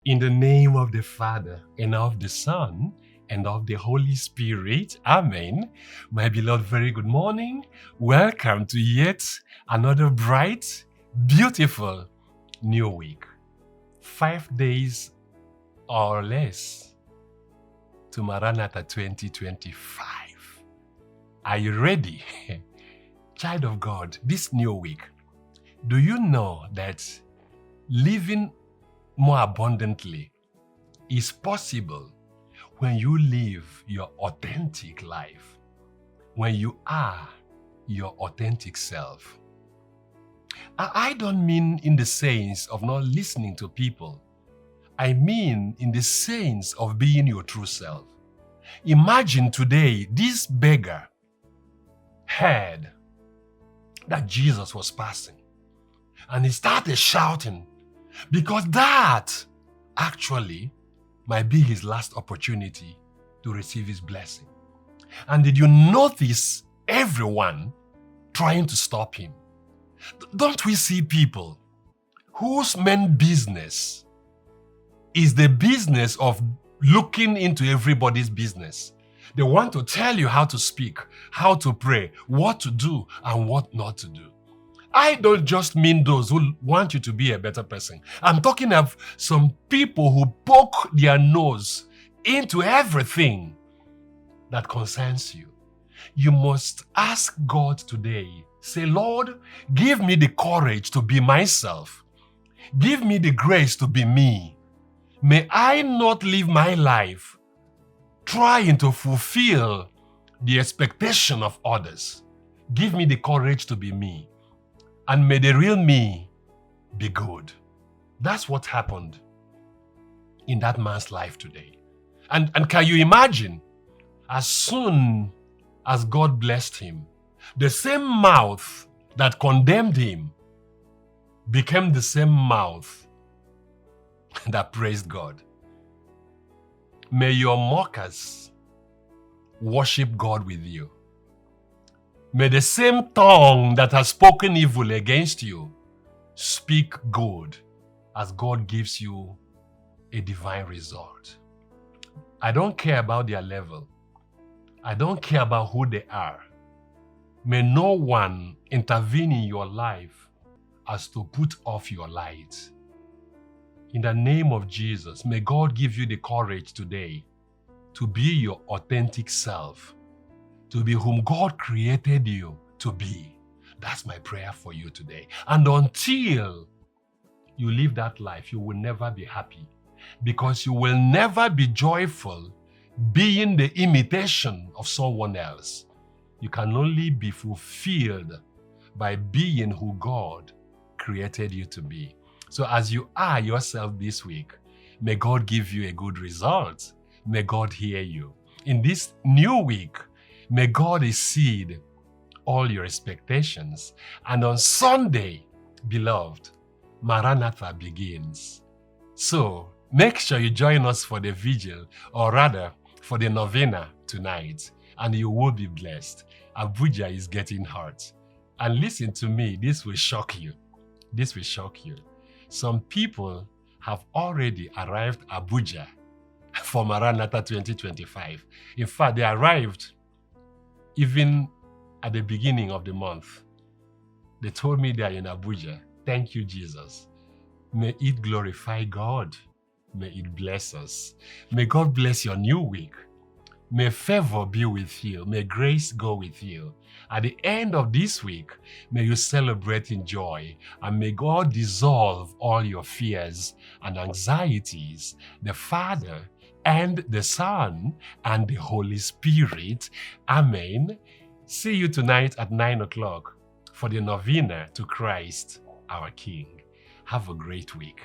In the name of the Father, and of the Son, and of the Holy Spirit. Amen. My beloved, very good morning. Welcome to yet another bright, beautiful new week. 5 days or less to Maranatha 2025. Are you ready? Child of God, this new week, do you know that living more abundantly is possible when you live your authentic life, when you are your authentic self? I don't mean in the sense of not listening to people. I mean in the sense of being your true self. Imagine today this beggar heard that Jesus was passing and he started shouting, because that actually might be his last opportunity to receive his blessing. And did you notice everyone trying to stop him? Don't we see people whose main business is the business of looking into everybody's business? They want to tell you how to speak, how to pray, what to do, and what not to do. I don't just mean those who want you to be a better person. I'm talking of some people who poke their nose into everything that concerns you. You must ask God today, say, Lord, give me the courage to be myself. Give me the grace to be me. May I not live my life trying to fulfill the expectation of others. Give me the courage to be me. And may the real me be good. That's what happened in that man's life today. And can you imagine, as soon as God blessed him, the same mouth that condemned him became the same mouth that praised God. May your mockers worship God with you. May the same tongue that has spoken evil against you speak good as God gives you a divine result. I don't care about their level. I don't care about who they are. May no one intervene in your life as to put off your light. In the name of Jesus, may God give you the courage today to be your authentic self, to be whom God created you to be. That's my prayer for you today. And until you live that life, you will never be happy, because you will never be joyful being the imitation of someone else. You can only be fulfilled by being who God created you to be. So as you are yourself this week, may God give you a good result. May God hear you. In this new week, may God exceed all your expectations. And on Sunday, beloved, Maranatha begins. So make sure you join us for the vigil, or rather for the novena tonight, and you will be blessed. Abuja is getting hot. And listen to me, this will shock you. This will shock you. Some people have already arrived Abuja for Maranatha 2025. In fact, they arrived even at the beginning of the month. They told me they are in Abuja. Thank you, Jesus. May it glorify God. May it bless us. May God bless your new week. May favor be with you. May grace go with you. At the end of this week, may you celebrate in joy, and may God dissolve all your fears and anxieties. The Father and the Son and the Holy Spirit. Amen. See you tonight at 9 o'clock for the novena to Christ, our King. Have a great week.